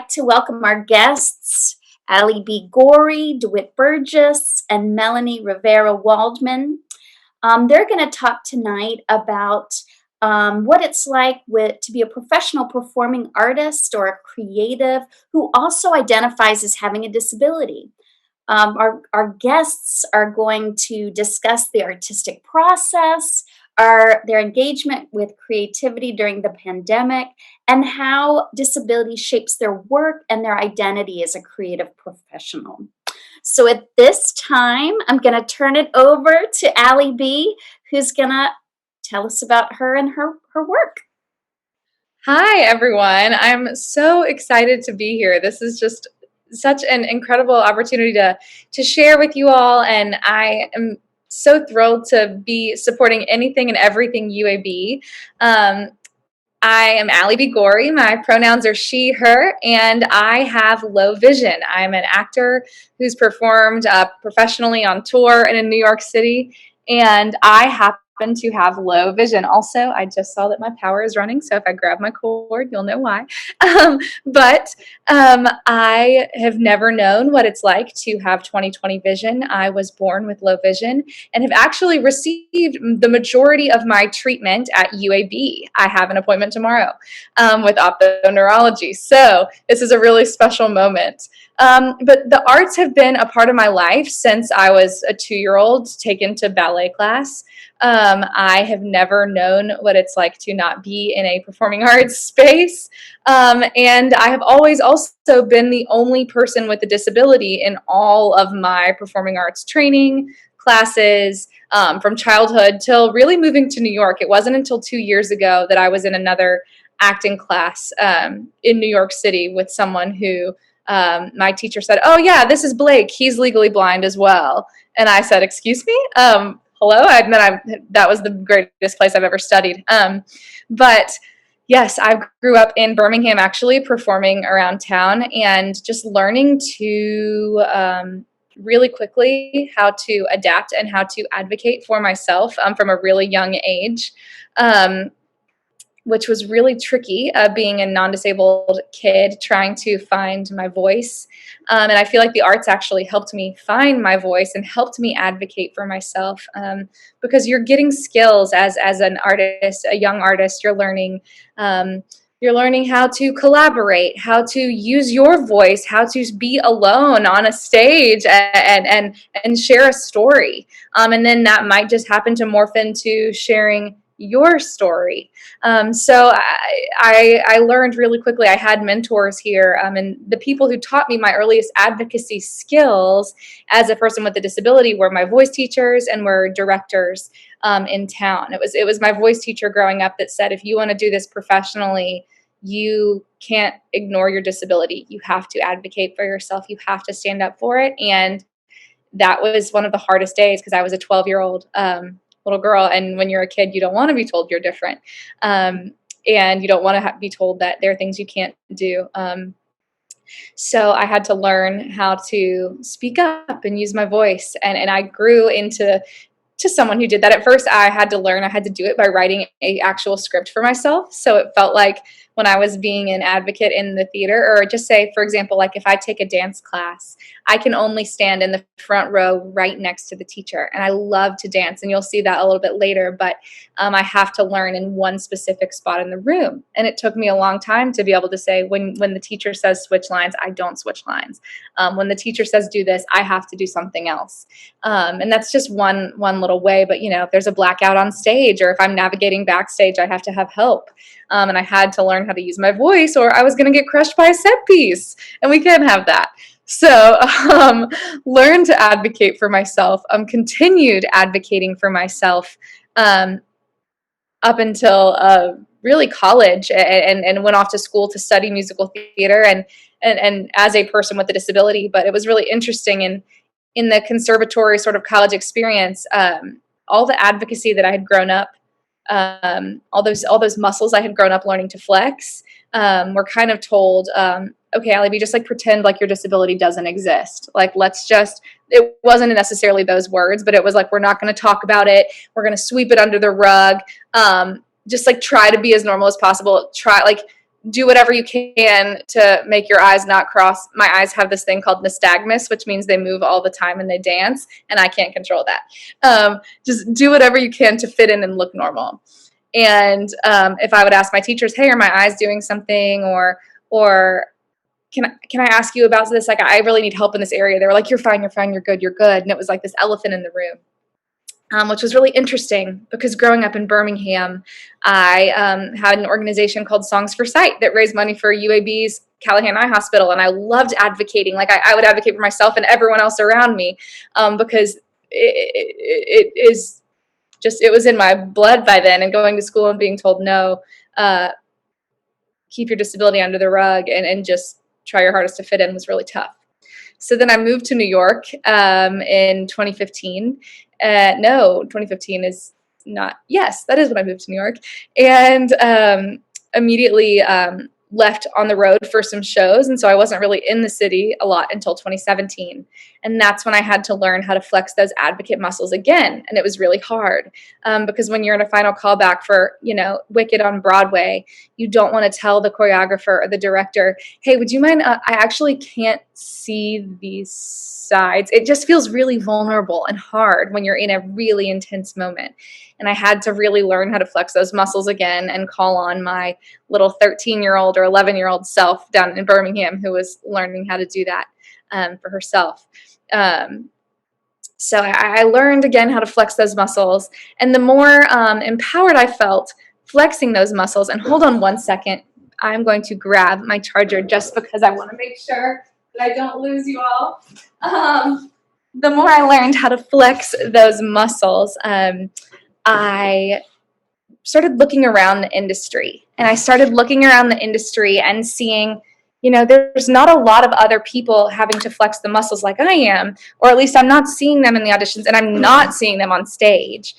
like to welcome our guests, Alie B, Gorrie, Dewitt Burgess, and Melanie Rivera Waldman. They're going to talk tonight about what it's like to be a professional performing artist or a creative who also identifies as having a disability. Our guests are going to discuss the artistic process, their engagement with creativity during the pandemic, and how disability shapes their work and their identity as a creative professional. So at this time, I'm going to turn it over to Alie B, who's going to tell us about her and her work. Hi, everyone. I'm so excited to be here. This is just such an incredible opportunity to share with you all, and I am so thrilled to be supporting anything and everything UAB. I am Alie B. Gorrie. My pronouns are she, her, and I have low vision. I'm an actor who's performed professionally on tour and in New York City, and I happen to have low vision. Also, I just saw that my power is running, so if I grab my cord, you'll know why. But I have never known what it's like to have 20/20 vision. I was born with low vision and have actually received the majority of my treatment at UAB. I have an appointment tomorrow with ophthalmology, so this is a really special moment. But the arts have been a part of my life since I was a 2-year-old taken to ballet class. I have never known what it's like to not be in a performing arts space. And I have always also been the only person with a disability in all of my performing arts training classes, from childhood till really moving to New York. It wasn't until 2 years ago that I was in another acting class in New York City with someone who my teacher said, "Oh yeah, this is Blake. He's legally blind as well." And I said, "Excuse me? Hello?" That was the greatest place I've ever studied. But yes, I grew up in Birmingham, actually performing around town and just learning to really quickly how to adapt and how to advocate for myself from a really young age. Which was really tricky, being a non-disabled kid trying to find my voice. And I feel like the arts actually helped me find my voice and helped me advocate for myself, because you're getting skills as an artist, a young artist. You're learning how to collaborate, how to use your voice, how to be alone on a stage and share a story. And then that might just happen to morph into sharing your story. So I learned really quickly. I had mentors here, and the people who taught me my earliest advocacy skills as a person with a disability were my voice teachers and were directors in town. It was my voice teacher growing up that said, if you want to do this professionally, you can't ignore your disability. You have to advocate for yourself. You have to stand up for it. And that was one of the hardest days because I was a 12-year-old little girl, and when you're a kid, you don't want to be told you're different, and you don't want to be told that there are things you can't do. So I had to learn how to speak up and use my voice, and I grew into someone who did that. At first, I had to do it by writing an actual script for myself. So it felt like when I was being an advocate in the theater, or just say, for example, like if I take a dance class, I can only stand in the front row right next to the teacher. And I love to dance, and you'll see that a little bit later, but I have to learn in one specific spot in the room. And it took me a long time to be able to say, when the teacher says switch lines, I don't switch lines. When the teacher says do this, I have to do something else. And that's just one little way. But, if there's a blackout on stage, or if I'm navigating backstage, I have to have help. And I had to learn how to use my voice, or I was going to get crushed by a set piece, and we can't have that. So learn to advocate for myself, continued advocating for myself up until really college, and went off to school to study musical theater and as a person with a disability. But it was really interesting in the conservatory sort of college experience, all the advocacy that I had grown up, all those muscles I had grown up learning to flex, were kind of told, okay, Alie B, just like pretend like your disability doesn't exist. Like, it wasn't necessarily those words, but it was like, we're not going to talk about it. We're going to sweep it under the rug. Just like try to be as normal as possible. do whatever you can to make your eyes not cross. My eyes have this thing called nystagmus, which means they move all the time and they dance, and I can't control that. Just do whatever you can to fit in and look normal. And if I would ask my teachers, hey, are my eyes doing something? Or can I ask you about this? Like, I really need help in this area. They were like, you're fine, you're good, you're good. And it was like this elephant in the room. Which was really interesting because growing up in Birmingham, I had an organization called Songs for Sight that raised money for UAB's Callahan Eye Hospital, and I loved advocating. Like, I would advocate for myself and everyone else around me because it was in my blood by then. And going to school and being told no, keep your disability under the rug and just try your hardest to fit in was really tough. So then I moved to New York in 2015. No, 2015 is not. Yes, that is when I moved to New York. And immediately left on the road for some shows. And so I wasn't really in the city a lot until 2017. And that's when I had to learn how to flex those advocate muscles again. And it was really hard because when you're in a final callback for, Wicked on Broadway, you don't want to tell the choreographer or the director, hey, would you mind? I actually can't see these sides. It just feels really vulnerable and hard when you're in a really intense moment. And I had to really learn how to flex those muscles again and call on my little 13-year-old or 11-year-old self down in Birmingham who was learning how to do that for herself. So I learned again how to flex those muscles. And the more empowered I felt flexing those muscles, and hold on one second, I'm going to grab my charger just because I want to make sure that I don't lose you all. The more I learned how to flex those muscles, I started looking around the industry. And I started looking around the industry and seeing, there's not a lot of other people having to flex the muscles like I am, or at least I'm not seeing them in the auditions and I'm not seeing them on stage.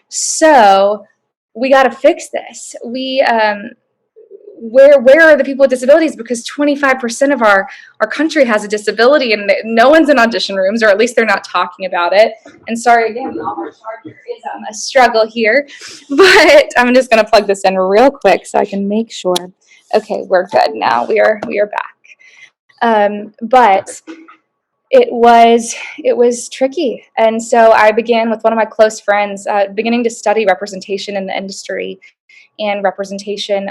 So we got to fix this. Where are the people with disabilities? Because 25% of our country has a disability and no one's in audition rooms, or at least they're not talking about it. And sorry again, our charger is a struggle here, but I'm just going to plug this in real quick so I can make sure. Okay, we're good now. We are back. But it was tricky. And so I began with one of my close friends beginning to study representation in the industry and representation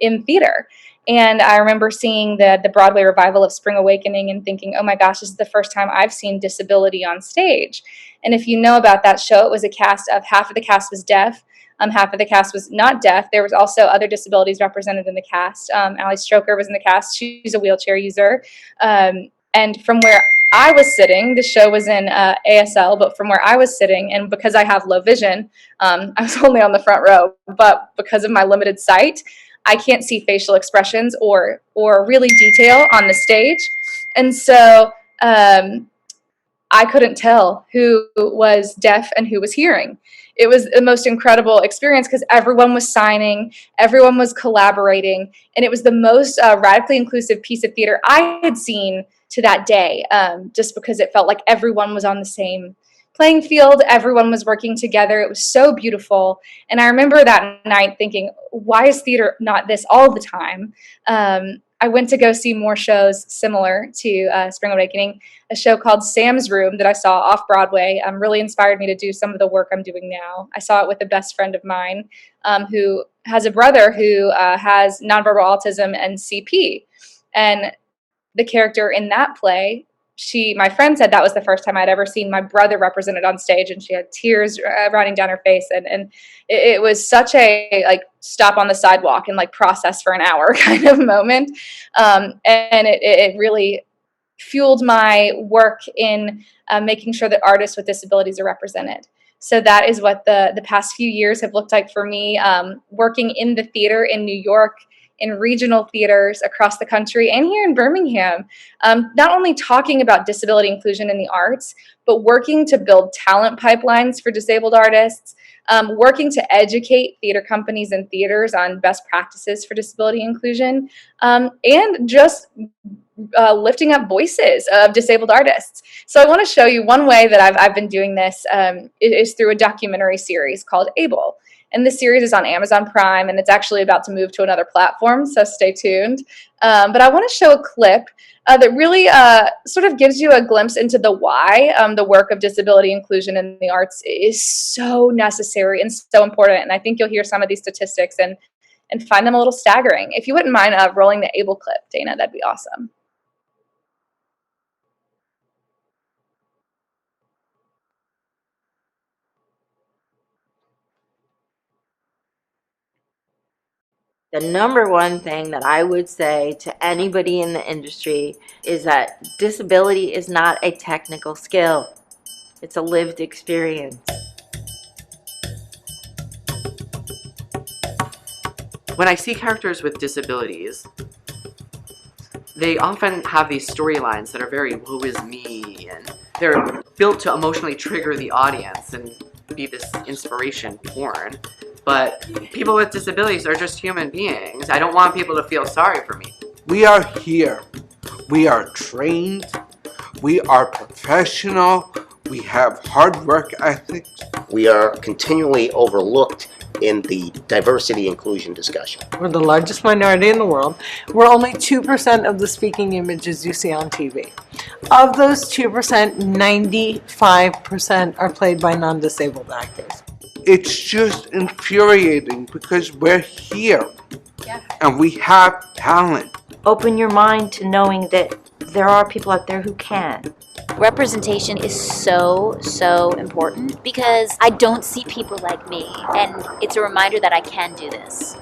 in theater. And I remember seeing the Broadway revival of Spring Awakening and thinking, oh my gosh, this is the first time I've seen disability on stage. And if you know about that show, it was a cast of half of the cast was deaf, half of the cast was not deaf. There was also other disabilities represented in the cast. Alie Stroker was in the cast. She's a wheelchair user. And from where I was sitting, the show was in ASL, but from where I was sitting, and because I have low vision, I was only on the front row, but because of my limited sight, I can't see facial expressions or really detail on the stage. And so I couldn't tell who was deaf and who was hearing. It was the most incredible experience because everyone was signing, everyone was collaborating, and it was the most radically inclusive piece of theater I had seen to that day, just because it felt like everyone was on the same playing field, everyone was working together. It was so beautiful. And I remember that night thinking, why is theater not this all the time? I went to go see more shows similar to Spring Awakening. A show called Sam's Room that I saw off Broadway really inspired me to do some of the work I'm doing now. I saw it with a best friend of mine who has a brother who has nonverbal autism and CP. And the character in that play, my friend said that was the first time I'd ever seen my brother represented on stage, and she had tears running down her face. And it was such a stop on the sidewalk and process for an hour kind of moment. And it really fueled my work in making sure that artists with disabilities are represented. So that is what the past few years have looked like for me, working in the theater in New York, in regional theaters across the country, and here in Birmingham, not only talking about disability inclusion in the arts, but working to build talent pipelines for disabled artists, working to educate theater companies and theaters on best practices for disability inclusion, and just lifting up voices of disabled artists. So I want to show you one way that I've been doing this is through a documentary series called Able. And this series is on Amazon Prime, and it's actually about to move to another platform, so stay tuned. But I want to show a clip that really sort of gives you a glimpse into the why the work of disability inclusion in the arts is so necessary and so important. And I think you'll hear some of these statistics and find them a little staggering. If you wouldn't mind rolling the Able clip, Dana, that'd be awesome. The number one thing that I would say to anybody in the industry is that disability is not a technical skill. It's a lived experience. When I see characters with disabilities, they often have these storylines that are very woe is me, and they're built to emotionally trigger the audience and be this inspiration porn. But people with disabilities are just human beings. I don't want people to feel sorry for me. We are here. We are trained. We are professional. We have hard work ethics. We are continually overlooked in the diversity inclusion discussion. We're the largest minority in the world. We're only 2% of the speaking images you see on TV. Of those 2%, 95% are played by non-disabled actors. It's just infuriating because we're here and we have talent. Open your mind to knowing that there are people out there who can. Representation is so important because I don't see people like me, and it's a reminder that I can do this.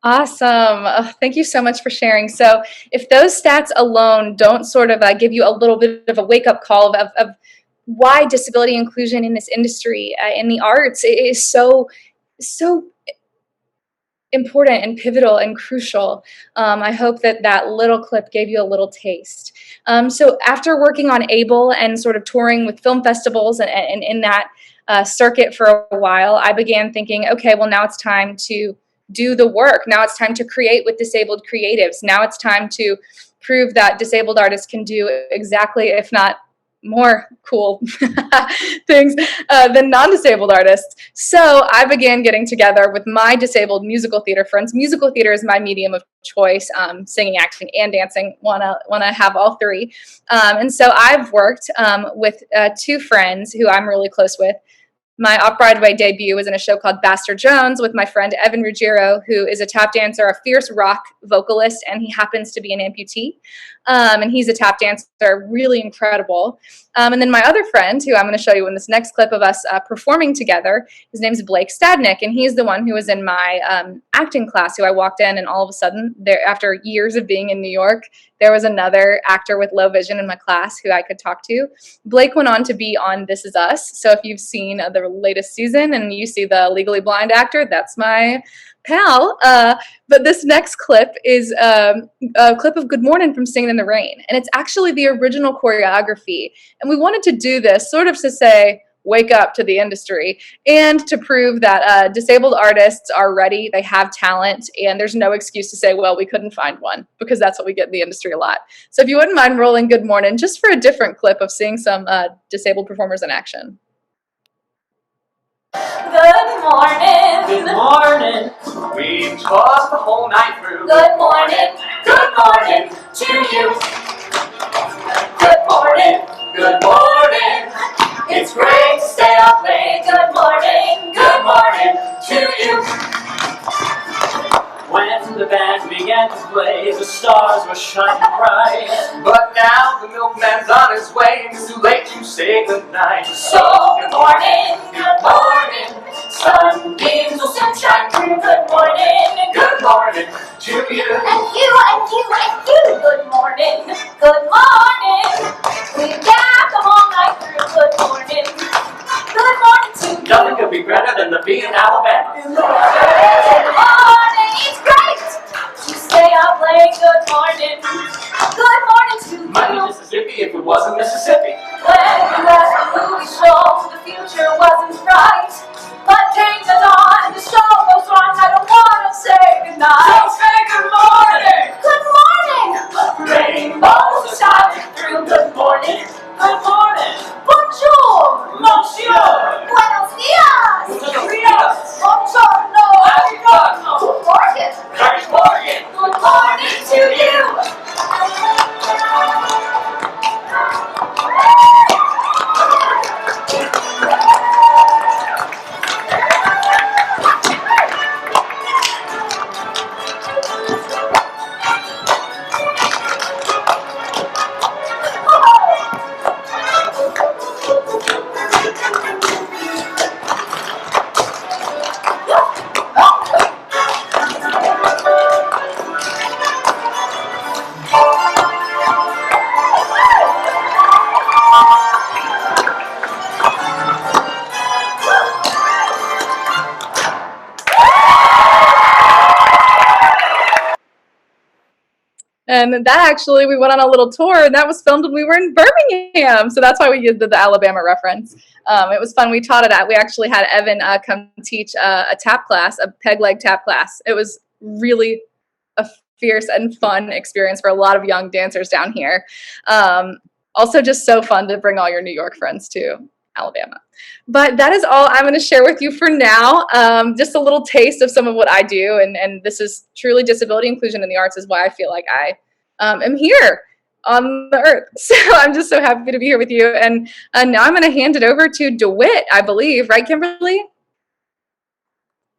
Awesome. Thank you so much for sharing. So if those stats alone don't sort of give you a little bit of a wake-up call of why disability inclusion in this industry, in the arts, is so important and pivotal and crucial. I hope that that little clip gave you a little taste. So after working on Able and sort of touring with film festivals and in that circuit for a while, I began thinking, okay, well, now it's time to do the work. Now it's time to create with disabled creatives. Now it's time to prove that disabled artists can do exactly, if not more cool things than non-disabled artists. So I began getting together with my disabled musical theater friends. Musical theater is my medium of choice, singing, acting, and dancing. Wanna have all three. And so I've worked with two friends who I'm really close with. My off-Broadway debut was in a show called Bastard Jones with my friend Evan Ruggiero, who is a tap dancer, a fierce rock vocalist, and he happens to be an amputee. And he's a tap dancer, really incredible. And then my other friend, who I'm going to show you in this next clip of us performing together, his name's Blake Stadnick, and he's the one who was in my acting class, who I walked in, and all of a sudden, after years of being in New York, there was another actor with low vision in my class who I could talk to. Blake went on to be on This Is Us. So if you've seen the latest season and you see the Legally Blind actor, that's my pal. But this next clip is a clip of Good Morning from Singing in the Rain. And it's actually the original choreography. And we wanted to do this sort of to say, wake up to the industry, and to prove that disabled artists are ready, they have talent, and there's no excuse to say, well, we couldn't find one, because that's what we get in the industry a lot. So if you wouldn't mind rolling Good Morning, just for a different clip of seeing some disabled performers in action. Good morning. Good morning. We've talked the whole night through. Good morning. Good morning to you. Good morning. Good morning. It's great to stay up late. Good morning. Good morning to you. When the band began to play, the stars were shining bright. But now the milkman's on his way, and it's too late to say goodnight. So good morning. Good morning. Sunbeams will soon shine through. Good morning. Good morning to you. And you, and you, and you. Good morning. Good morning. We've gapped them all night through. Good morning. Good morning to you. Nothing could be better than to be in Alabama. Good morning. It's great to stay up late. Good morning. Good morning to you. Might be Mississippi if it wasn't Mississippi. When you left the movie show, the future wasn't bright. But came the dawn and the show goes on. I don't want to say goodnight. So say good morning. Good morning. Rainbows are shining through. Good morning. Good morning. Bonjour. And that actually, we went on a little tour, and that was filmed when we were in Birmingham. So that's why we did the Alabama reference. It was fun. We taught it at, we actually had Evan come teach a tap class, a peg leg tap class. It was really a fierce and fun experience for a lot of young dancers down here. Also just so fun to bring all your New York friends to Alabama. But that is all I'm going to share with you for now. Just a little taste of some of what I do. And this is truly disability inclusion in the arts is why I feel like I am here on the earth. So I'm just so happy to be here with you. And now I'm going to hand it over to Dewitt, I believe. Right, Kimberly?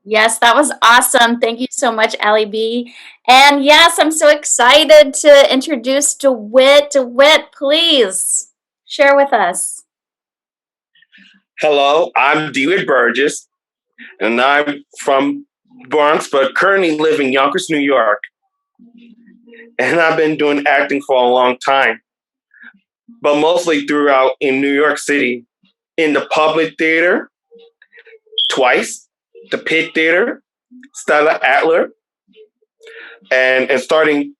Yes, that was awesome. Thank you so much, Alie B. And yes, I'm so excited to introduce Dewitt. Dewitt, please share with us. Hello, I'm Dewitt Burgess, and I'm from Bronx, but currently live in Yonkers, New York. And I've been doing acting for a long time, but mostly throughout in New York City, in the Public Theater, twice, the Pit Theater, Stella Alder, and starting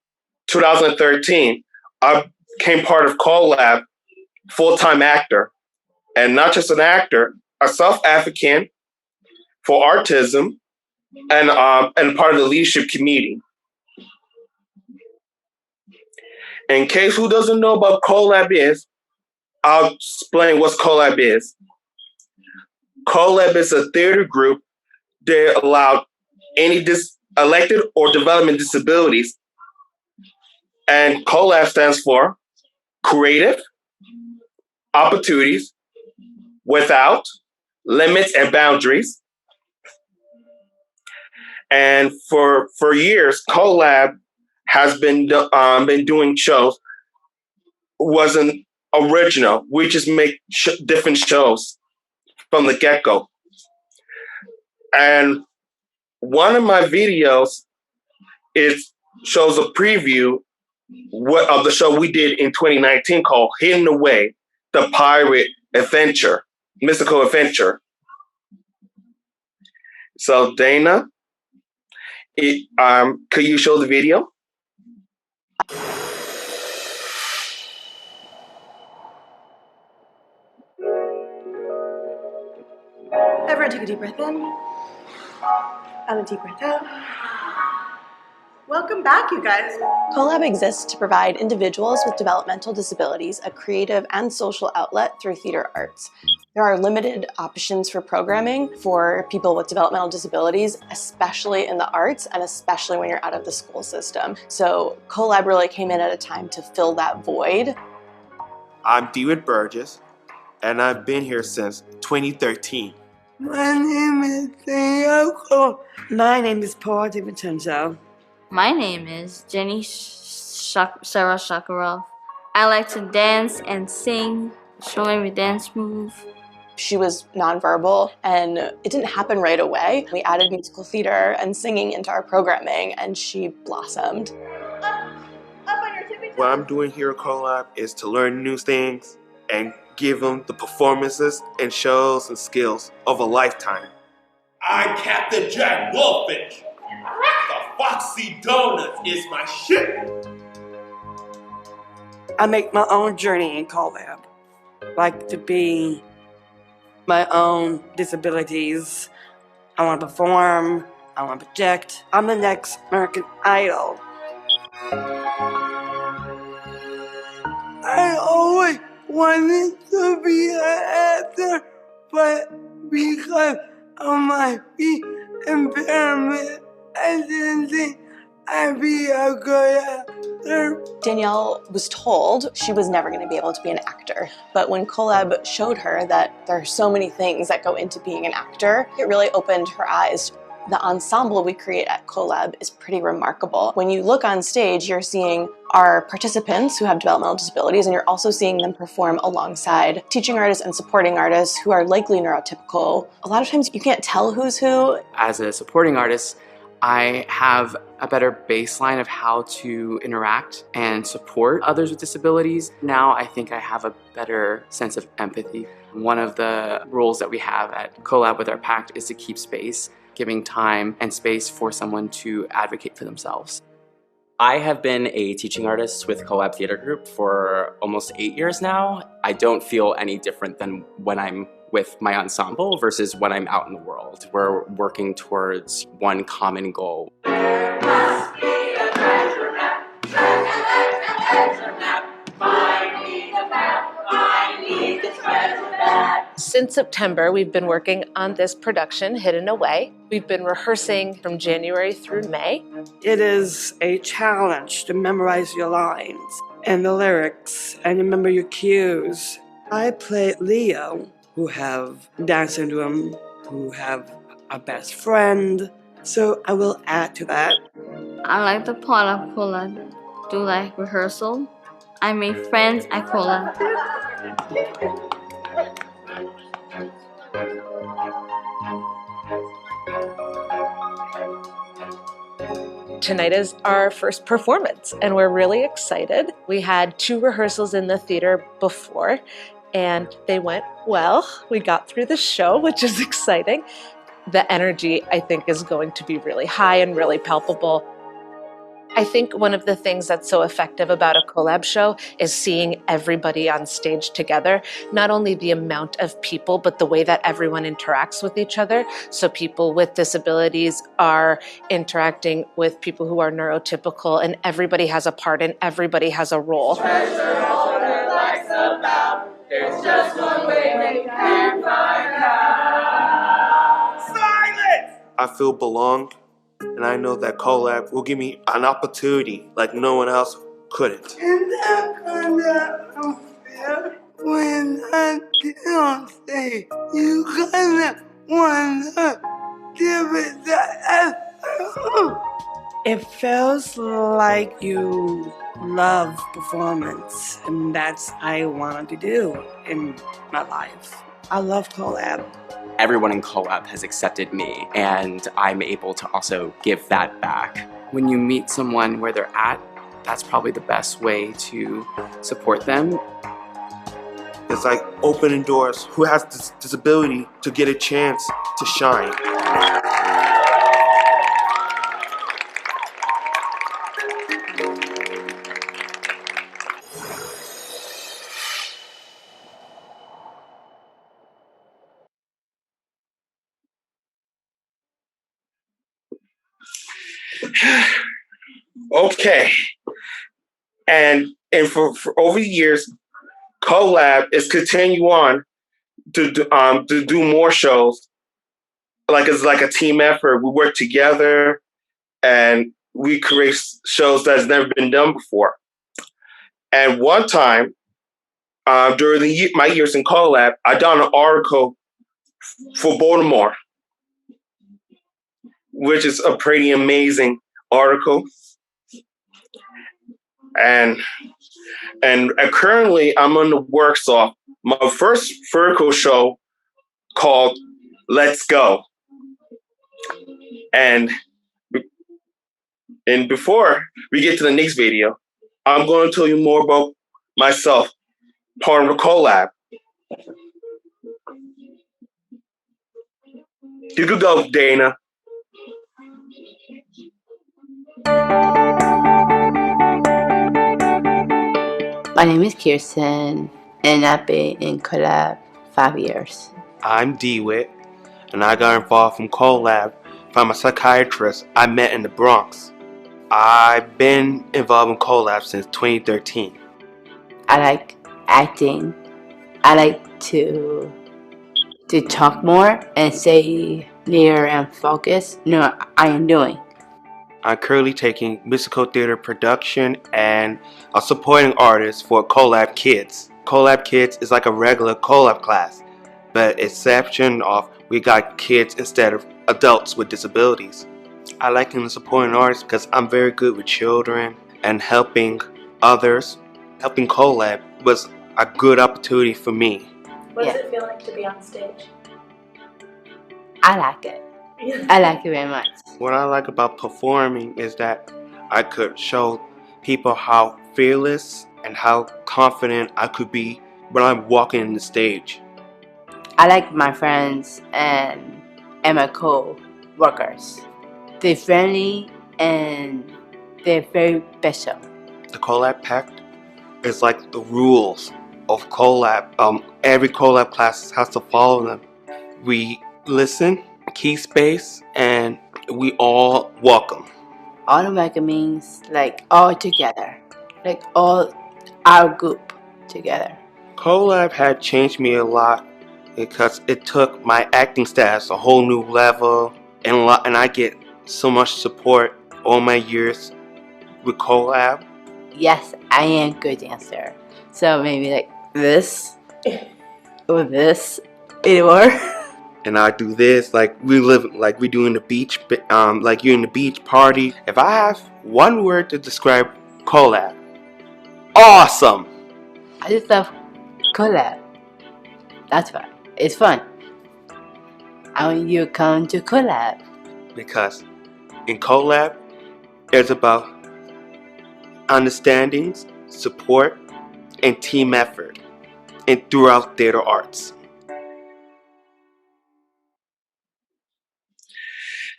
2013, I became part of Collab, full-time actor, and not just an actor, a self-advocate for autism, and part of the leadership committee. In case who doesn't know about Collab is, I'll explain what Collab is. Collab is a theater group that allowed any elected or development disabilities. And Collab stands for Creative Opportunities Without Limits and Boundaries. And for years, Collab has been doing shows. Wasn't original. We just make different shows from the get-go. And one of my videos shows a preview of the show we did in 2019 called Hidden Away, the Pirate Adventure, Mystical Adventure. So Dana, could you show the video? Everyone take a deep breath in and a deep breath out. Welcome back, you guys. Collab exists to provide individuals with developmental disabilities a creative and social outlet through theater arts. There are limited options for programming for people with developmental disabilities, especially in the arts and especially when you're out of the school system. So Collab really came in at a time to fill that void. I'm Dewitt Burgess, and I've been here since 2013. My name is Diego. My name is Paul DiVincenzo. My name is Jenny Sarah Shakarov. I like to dance and sing, show every dance move. She was nonverbal, and it didn't happen right away. We added musical theater and singing into our programming, and she blossomed. What I'm doing here at Collab is to learn new things and give them the performances and shows and skills of a lifetime. I'm Captain Jack Blowfish. The Foxy Donuts is my shit. I make my own journey in Collab. Like to be my own disabilities. I want to perform. I want to project. I'm the next American Idol. I always wanted to be an actor, but because of my feet impairment, I didn't think I'd be a good actor. Danielle was told she was never going to be able to be an actor, but when Collab showed her that there are so many things that go into being an actor, it really opened her eyes. The ensemble we create at Collab is pretty remarkable. When you look on stage, you're seeing our participants who have developmental disabilities, and you're also seeing them perform alongside teaching artists and supporting artists who are likely neurotypical. A lot of times you can't tell who's who. As a supporting artist, I have a better baseline of how to interact and support others with disabilities. Now I think I have a better sense of empathy. One of the rules that we have at Collab with our pact is to keep space, giving time and space for someone to advocate for themselves. I have been a teaching artist with Collab Theater Group for almost 8 years now. I don't feel any different than when I'm with my ensemble versus when I'm out in the world. We're working towards one common goal. Since September, we've been working on this production, Hidden Away. We've been rehearsing from January through May. It is a challenge to memorize your lines and the lyrics and remember your cues. I play Leo, who have Down syndrome, who have a best friend, so I will add to that. I like the part of collab. Do like rehearsal. I made friends at collab. Tonight is our first performance, and we're really excited. We had 2 rehearsals in the theater before, and they went well. We got through the show, which is exciting. The energy, I think, is going to be really high and really palpable. I think one of the things that's so effective about a collab show is seeing everybody on stage together, not only the amount of people, but the way that everyone interacts with each other. So people with disabilities are interacting with people who are neurotypical, and everybody has a part and everybody has a role. There's just one way they can find out. Silence! I feel belonged, and I know that collab will give me an opportunity like no one else couldn't. And that kind of feel when I get on stage, you kind of want to give it the effort. It feels like you love performance, and that's what I wanted to do in my life. I love collab. Everyone in Collab has accepted me, and I'm able to also give that back. When you meet someone where they're at, that's probably the best way to support them. It's like opening doors. Who has this disability to get a chance to shine? Okay. And for over the years, Collab is continue on to do more shows. Like it's like a team effort. We work together and we create shows that's never been done before. And one time, during my years in Collab, I done an article for Baltimore, which is a pretty amazing article. And currently I'm on the works of my first vertical show called Let's Go. And before we get to the next video, I'm going to tell you more about myself, part of the collab. You could go, Dana. My name is Kirsten, and I've been in collab 5 years. I'm Dewitt, and I got involved from collab from a psychiatrist I met in the Bronx. I've been involved in collab since 2013. I like acting. I like to talk more and stay clear and focused. No, I am doing. I'm currently taking musical theater production and a supporting artist for Collab Kids. Collab Kids is like a regular collab class, but exception of we got kids instead of adults with disabilities. I like being a supporting artist because I'm very good with children and helping others. Helping Collab was a good opportunity for me. What does it feel like to be on stage? I like it. I like it very much. What I like about performing is that I could show people how fearless and how confident I could be when I'm walking in the stage. I like my friends and my co-workers. They're friendly and they're very special. The Collab Pact is like the rules of collab. Every collab class has to follow them. We listen, key space, and we all welcome. Automatic means like all together, like all our group together. Collab had changed me a lot because it took my acting stats a whole new level, and I get so much support all my years with Collab. Yes, I am a good dancer. So maybe like this or this, or. And I do this like we live like we do in the beach, like you're in the beach party. If I have one word to describe Collab, awesome. I just love collab. That's why it's fun. I want you to come to collab. Because in Collab, it's about understandings, support, and team effort, and throughout theater arts.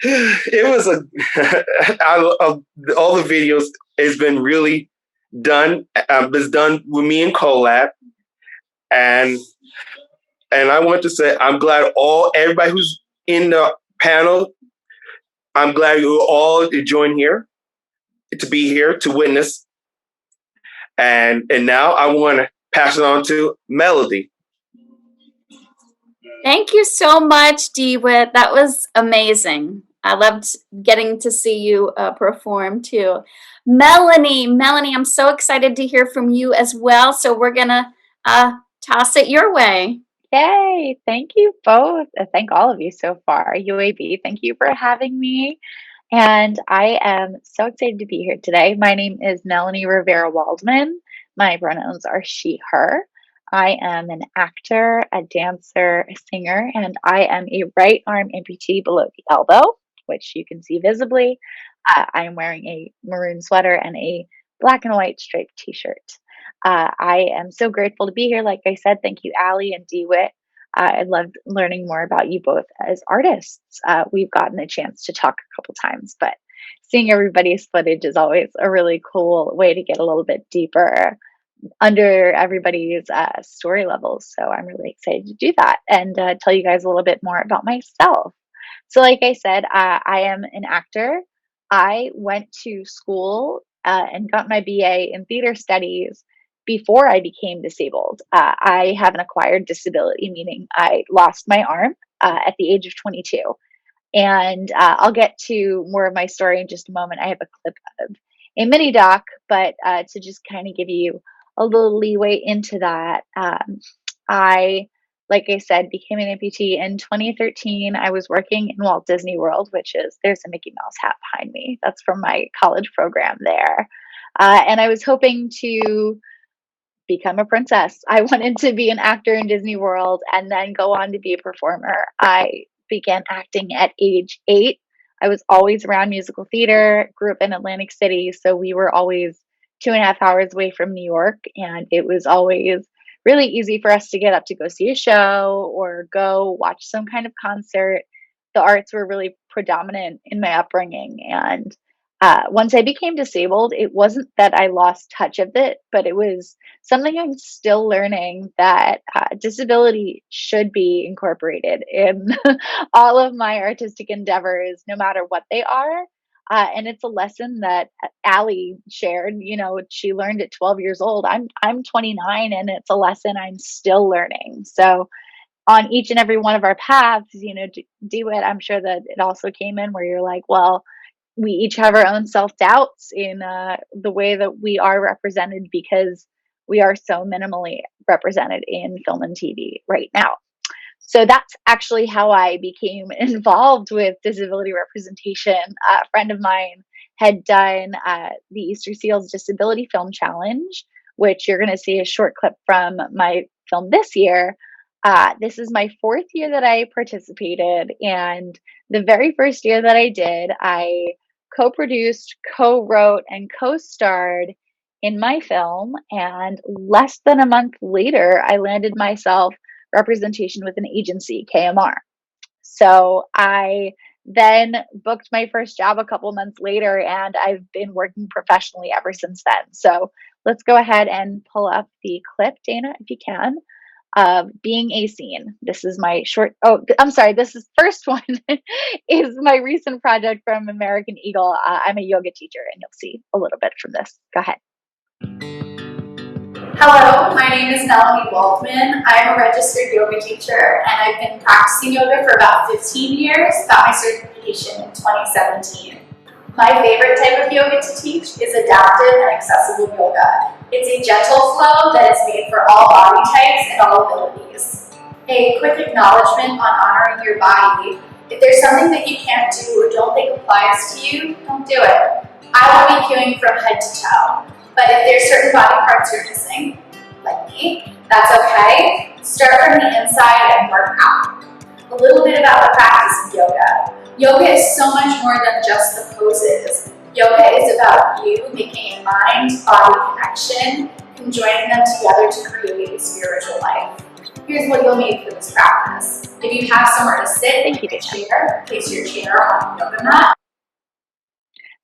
It was all the videos has been really done. It's done with me and Collab, and I want to say I'm glad everybody who's in the panel. I'm glad you all joined here to be here to witness. And now I want to pass it on to Melody. Thank you so much, Dewitt. That was amazing. I loved getting to see you perform too. Melanie, I'm so excited to hear from you as well. So we're gonna toss it your way. Yay! Thank you both. Thank all of you so far. UAB, thank you for having me. And I am so excited to be here today. My name is Melanie Rivera Waldman. My pronouns are she, her. I am an actor, a dancer, a singer, and I am a right arm amputee below the elbow, which you can see visibly. I am wearing a maroon sweater and a black and white striped t-shirt. I am so grateful to be here. Like I said, thank you, Alie and Dewitt. I loved learning more about you both as artists. We've gotten a chance to talk a couple times, but seeing everybody's footage is always a really cool way to get a little bit deeper under everybody's story levels. So I'm really excited to do that and tell you guys a little bit more about myself. So like I said, I am an actor. I went to school and got my BA in theater studies before I became disabled. I have an acquired disability, meaning I lost my arm at the age of 22. And I'll get to more of my story in just a moment. I have a clip of a mini doc, but to just kind of give you a little leeway into that, I, like I said, became an amputee in 2013. I was working in Walt Disney World, which is, there's a Mickey Mouse hat behind me. That's from my college program there. And I was hoping to become a princess. I wanted to be an actor in Disney World and then go on to be a performer. I began acting at age 8. I was always around musical theater, grew up in Atlantic City, so we were always 2.5 hours away from New York, and it was always really easy for us to get up to go see a show or go watch some kind of concert. The arts were really predominant in my upbringing, and once I became disabled, it wasn't that I lost touch of it, but it was something I'm still learning, that disability should be incorporated in all of my artistic endeavors, no matter what they are. And it's a lesson that Alie shared. You know, she learned at 12 years old. I'm 29, and it's a lesson I'm still learning. So on each and every one of our paths, you know, Dewitt, I'm sure that it also came in where you're like, well, we each have our own self-doubts in the way that we are represented, because we are so minimally represented in film and TV right now. So that's actually how I became involved with disability representation. A friend of mine had done the Easter Seals Disability Film Challenge, which you're going to see a short clip from my film this year. This is my 4th year that I participated, and the very first year that I did, I co-produced, co-wrote, and co-starred in my film, and less than a month later, I landed myself representation with an agency, KMR. So I then booked my first job a couple months later, and I've been working professionally ever since then. So let's go ahead and pull up the clip, Dana, if you can, of being a scene. This is my short, I'm sorry, this is first one is my recent project from American Eagle. I'm a yoga teacher, and you'll see a little bit from this. Go ahead. Hello, my name is Melanie Waldman. I'm a registered yoga teacher, and I've been practicing yoga for about 15 years, got my certification in 2017. My favorite type of yoga to teach is adaptive and accessible yoga. It's a gentle flow that is made for all body types and all abilities. A quick acknowledgement on honoring your body. If there's something that you can't do or don't think applies to you, don't do it. I will be cueing from head to toe. But if there's certain body parts you're missing, like me, that's okay. Start from the inside and work out. A little bit about the practice of yoga. Yoga is so much more than just the poses. Yoga is about you making a mind-body connection and joining them together to create a spiritual life. Here's what you'll need for this practice. If you have somewhere to sit in your chair, place your chair on the yoga mat.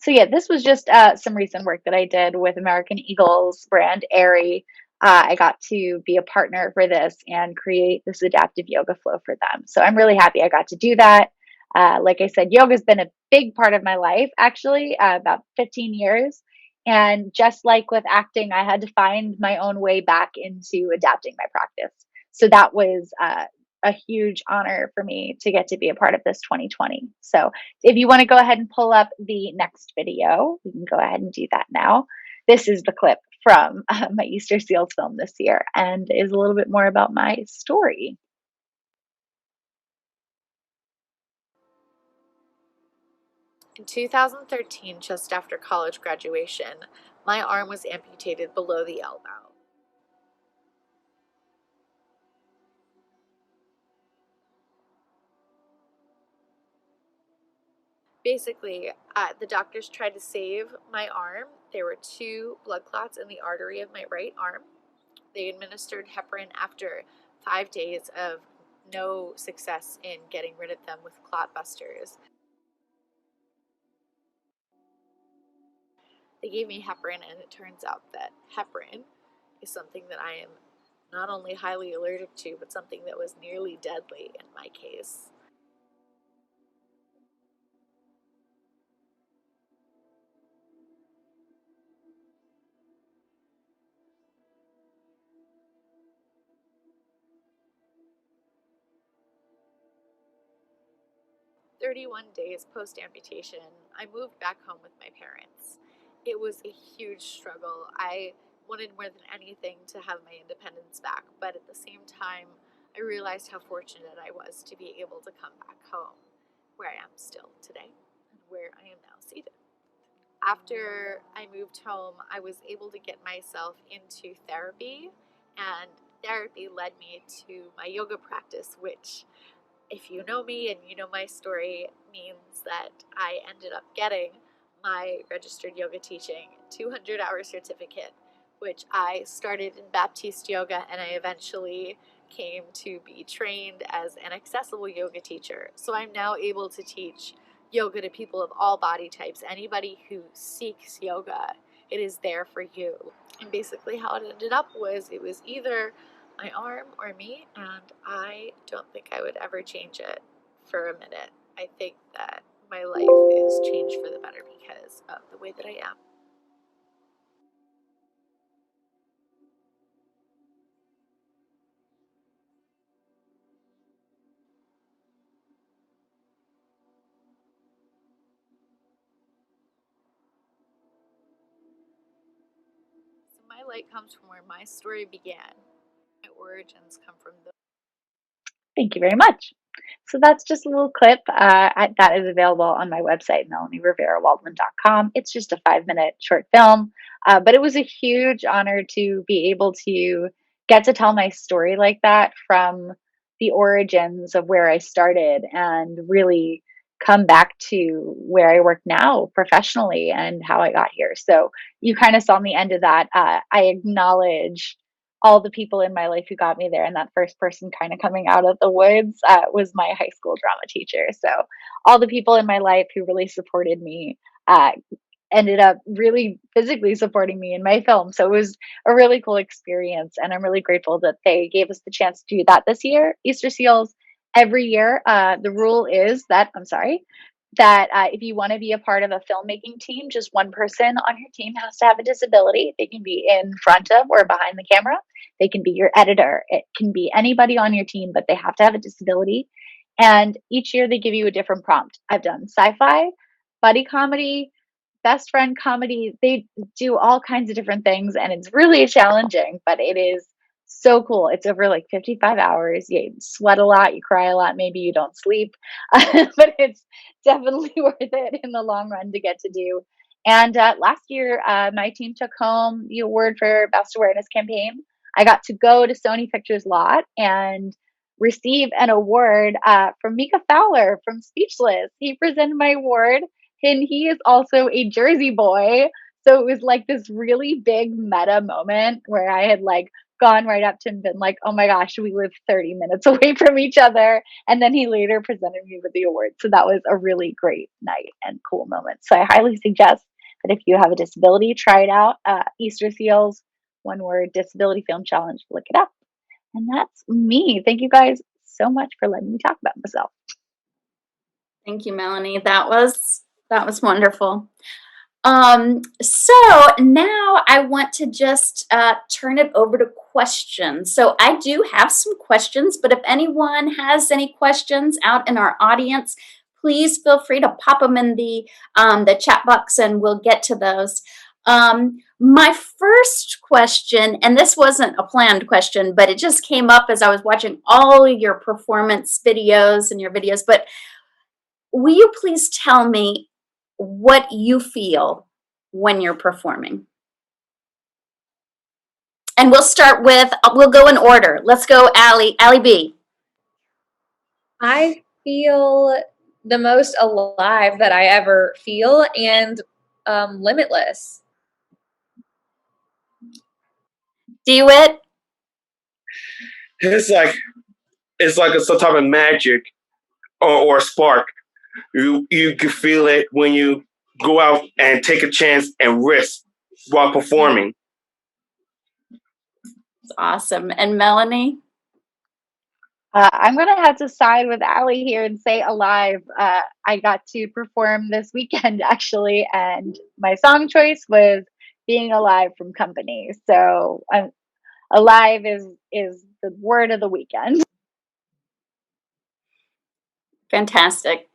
So yeah, this was just some recent work that I did with American Eagle's brand Aerie. I got to be a partner for this and create this adaptive yoga flow for them. So I'm really happy I got to do that. Like I said, yoga's been a big part of my life, actually, about 15 years. And just like with acting, I had to find my own way back into adapting my practice. So that was a huge honor for me to get to be a part of this 2020. So if you want to go ahead and pull up the next video, we can go ahead and do that now. This is the clip from my Easter Seals film this year and is a little bit more about my story. In 2013, just after college graduation, my arm was amputated below the elbow. Basically, the doctors tried to save my arm. There were 2 blood clots in the artery of my right arm. They administered heparin after 5 days of no success in getting rid of them with clot busters. They gave me heparin, and it turns out that heparin is something that I am not only highly allergic to, but something that was nearly deadly in my case. "31 days post-amputation, I moved back home with my parents. It was a huge struggle. I wanted more than anything to have my independence back, but at the same time, I realized how fortunate I was to be able to come back home, where I am still today, and where I am now seated. After I moved home, I was able to get myself into therapy, and therapy led me to my yoga practice, which, if you know me and you know my story, means that I ended up getting my registered yoga teaching 200-hour certificate, which I started in Baptiste yoga, and I eventually came to be trained as an accessible yoga teacher. So I'm now able to teach yoga to people of all body types. Anybody who seeks yoga, it is there for you. And basically how it ended up was it was either my arm or me, and I don't think I would ever change it for a minute. I think that my life is changed for the better because of the way that I am. So my light comes from where my story began. My origins come from the Thank you very much. So that's just a little clip that is available on my website, MelanieRiveraWaldman.com. It's just a 5-minute short film, but it was a huge honor to be able to get to tell my story like that from the origins of where I started and really come back to where I work now professionally and how I got here. So you kind of saw the end of that. I acknowledge all the people in my life who got me there. And that first person kind of coming out of the woods was my high school drama teacher. So all the people in my life who really supported me uh, ended up really physically supporting me in my film. So it was a really cool experience. And I'm really grateful that they gave us the chance to do that this year. Easter Seals, every year, the rule is that, if you want to be a part of a filmmaking team, just one person on your team has to have a disability. They can be in front of or behind the camera. They can be your editor. It can be anybody on your team, but they have to have a disability. And each year they give you a different prompt. I've done sci-fi, buddy comedy, best friend comedy. They do all kinds of different things, and it's really challenging, but it is so cool. It's over like 55 hours. You sweat a lot, you cry a lot, maybe you don't sleep, but it's definitely worth it in the long run to get to do. And last year, my team took home the award for Best Awareness Campaign. I got to go to Sony Pictures Lot and receive an award from Mika Fowler from Speechless. He presented my award, and he is also a Jersey boy. So it was like this really big meta moment where I had like gone right up to him and been like, oh my gosh, we live 30 minutes away from each other. And then he later presented me with the award. So that was a really great night and cool moment. So I highly suggest that if you have a disability, try it out. Easter Seals, one word, Disability Film Challenge, look it up. And that's me. Thank you guys so much for letting me talk about myself. Thank you, Melanie. That was wonderful. So now I want to just turn it over to questions. So I do have some questions, but if anyone has any questions out in our audience, please feel free to pop them in the chat box and we'll get to those. My first question, and this wasn't a planned question, but it just came up as I was watching all your performance videos and your videos, but will you please tell me what you feel when you're performing? And we'll go in order. Let's go, Alie B. I feel the most alive that I ever feel, and limitless. Dewitt? It's like some type of magic or spark. You can feel it when you go out and take a chance and risk while performing. It's awesome. And Melanie? I'm going to have to side with Alie here and say alive. I got to perform this weekend, actually, and my song choice was Being Alive from Company. So alive is the word of the weekend. Fantastic.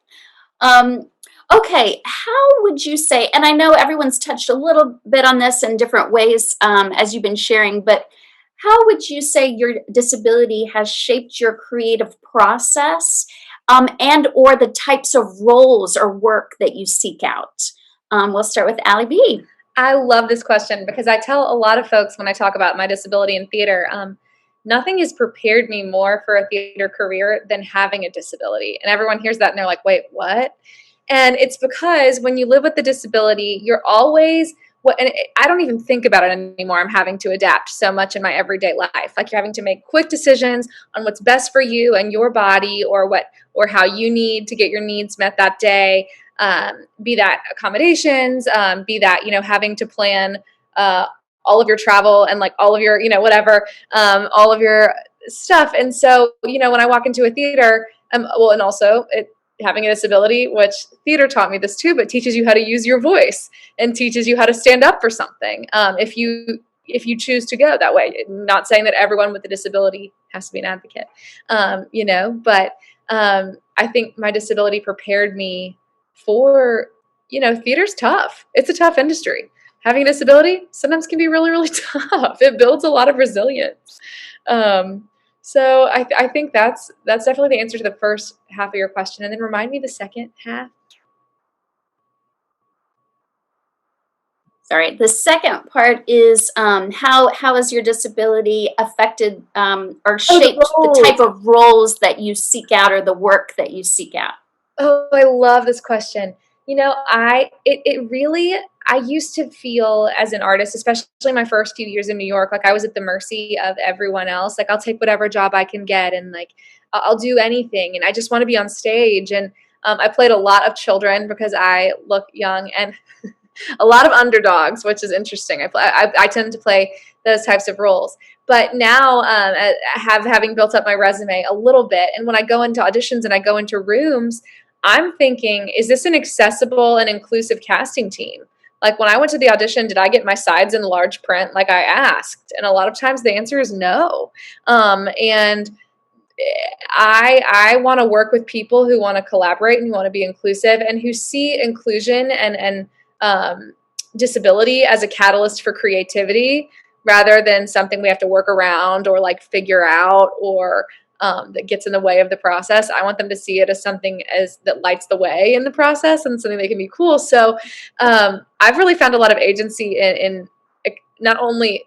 Okay, how would you say, and I know everyone's touched a little bit on this in different ways as you've been sharing, but how would you say your disability has shaped your creative process and or the types of roles or work that you seek out? We'll start with Alie B. I love this question because I tell a lot of folks when I talk about my disability in theater, nothing has prepared me more for a theater career than having a disability. And everyone hears that and they're like, wait, what? And it's because when you live with the disability, you're always, and I don't even think about it anymore. I'm having to adapt so much in my everyday life. Like you're having to make quick decisions on what's best for you and your body or how you need to get your needs met that day. Be that accommodations, be that, having to plan all of your travel and like all of your, whatever, all of your stuff. And so, when I walk into a theater, and also having a disability, which theater taught me this too, but teaches you how to use your voice and teaches you how to stand up for something. If you choose to go that way, not saying that everyone with a disability has to be an advocate, but I think my disability prepared me for, theater's tough. It's a tough industry. Having a disability sometimes can be really, really tough. It builds a lot of resilience. So I think that's definitely the answer to the first half of your question. And then remind me the second half. Sorry, the second part is how has your disability affected or shaped the type of roles that you seek out or the work that you seek out? Oh, I love this question. I used to feel as an artist, especially my first few years in New York, like I was at the mercy of everyone else. Like I'll take whatever job I can get, and like I'll do anything, and I just want to be on stage. And I played a lot of children because I look young, and a lot of underdogs, which is interesting. I tend to play those types of roles. But now, having built up my resume a little bit, and when I go into auditions and I go into rooms, I'm thinking, is this an accessible and inclusive casting team? Like when I went to the audition, did I get my sides in large print like I asked? And a lot of times the answer is no. And I want to work with people who want to collaborate and who want to be inclusive and who see inclusion and disability as a catalyst for creativity rather than something we have to work around or like figure out or that gets in the way of the process. I want them to see it as something that lights the way in the process and something that can be cool. So I've really found a lot of agency in not only,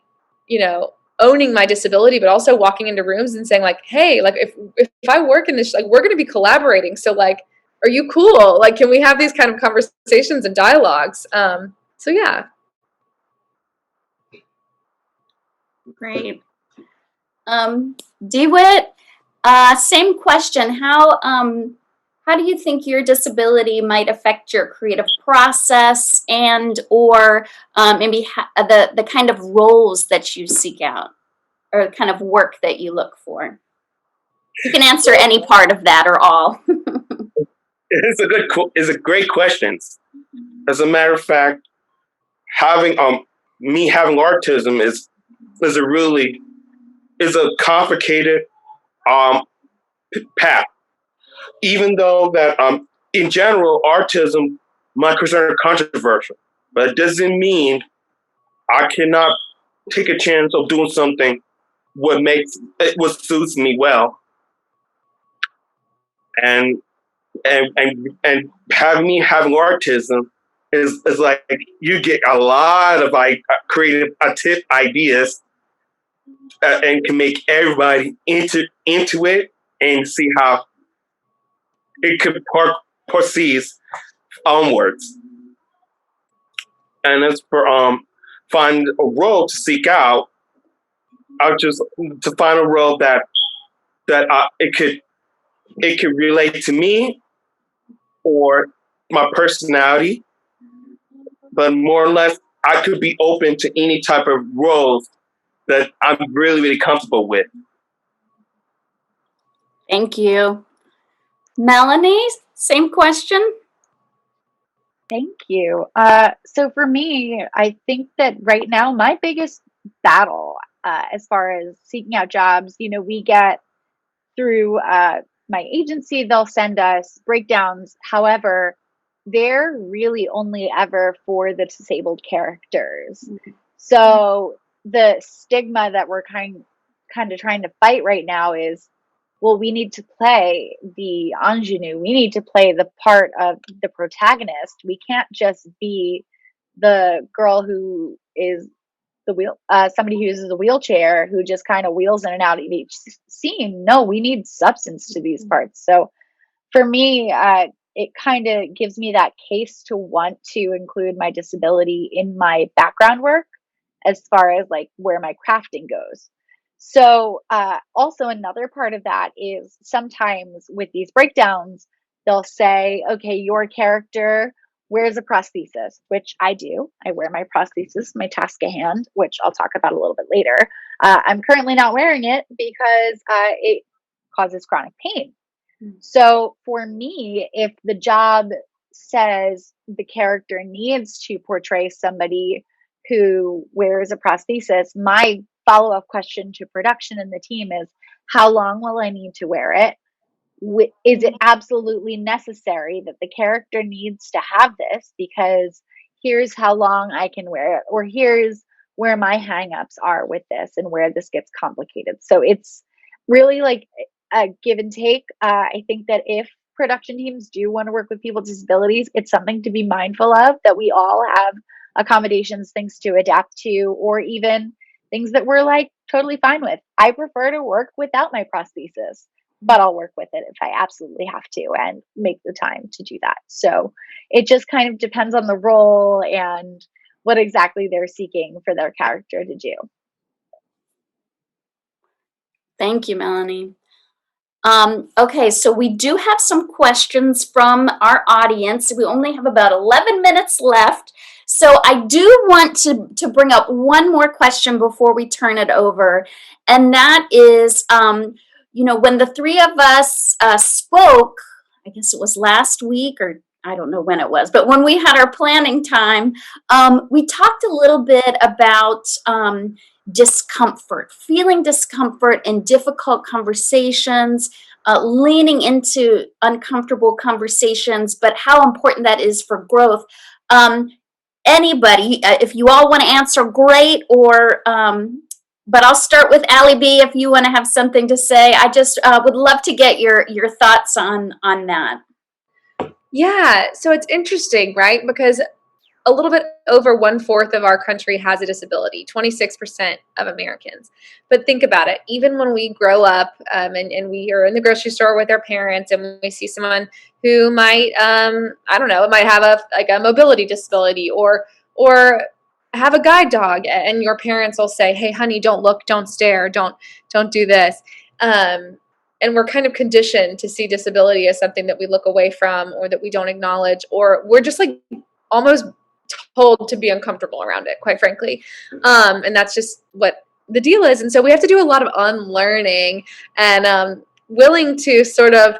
owning my disability, but also walking into rooms and saying like, hey, like if I work in this, like we're going to be collaborating. So like, are you cool? Like, can we have these kind of conversations and dialogues? So yeah. Great. Dewitt, same question. How do you think your disability might affect your creative process and or maybe the kind of roles that you seek out or the kind of work that you look for? You can answer any part of that or all. It's a great question. As a matter of fact, having autism is a complicated path. Even though that in general autism might consider controversial, but it doesn't mean I cannot take a chance of doing something what suits me well, and having autism is like you get a lot of creative ideas and can make everybody into it and see how it could proceed onwards. And as for find a role to seek out, I'll just to find a role that it could relate to me or my personality, but more or less I could be open to any type of roles that I'm really, really comfortable with. Thank you. Melanie, same question. Thank you. So for me, I think that right now my biggest battle, as far as seeking out jobs, we get through my agency, they'll send us breakdowns. However, they're really only ever for the disabled characters. Mm-hmm. So the stigma that we're kind of trying to fight right now is, well, we need to play the ingenue. We need to play the part of the protagonist. We can't just be the girl who is somebody who uses a wheelchair who just kind of wheels in and out of each scene. No, we need substance to these parts. So for me, it kind of gives me that case to want to include my disability in my background work as far as like where my crafting goes. So also another part of that is sometimes with these breakdowns, they'll say, okay, your character wears a prosthesis, which I do. I wear my prosthesis, my Tasca hand, which I'll talk about a little bit later. I'm currently not wearing it because it causes chronic pain. So for me, if the job says the character needs to portray somebody who wears a prosthesis, my follow-up question to production and the team is, how long will I need to wear it? Is it absolutely necessary that the character needs to have this? Because here's how long I can wear it, or here's where my hangups are with this and where this gets complicated. So it's really like a give and take. I think that if production teams do want to work with people with disabilities, it's something to be mindful of, that we all have accommodations, things to adapt to, or even things that we're like totally fine with. I prefer to work without my prosthesis. but I'll work with it if I absolutely have to and make the time to do that. So it just kind of depends on the role and what exactly they're seeking for their character to do. Thank you, Melanie. Okay, so we do have some questions from our audience. We only have about 11 minutes left. So I do want to bring up one more question before we turn it over. And that is, when the three of us spoke, I guess it was last week, or I don't know when it was, but when we had our planning time, we talked a little bit about discomfort, feeling discomfort in difficult conversations, leaning into uncomfortable conversations, but how important that is for growth. Anybody, if you all want to answer, great, or but I'll start with Alie B if you want to have something to say. I just would love to get your thoughts on that. Yeah, so it's interesting, right? Because a little bit over 1/4 of our country has a disability, 26% of Americans. But think about it. Even when we grow up and we are in the grocery store with our parents and we see someone who might, I don't know, might have a mobility disability or have a guide dog, and your parents will say, "Hey, honey, don't look, don't stare, don't do this." And we're kind of conditioned to see disability as something that we look away from or that we don't acknowledge, or we're just like almost told to be uncomfortable around it, quite frankly. And that's just what the deal is. And so we have to do a lot of unlearning and willing to sort of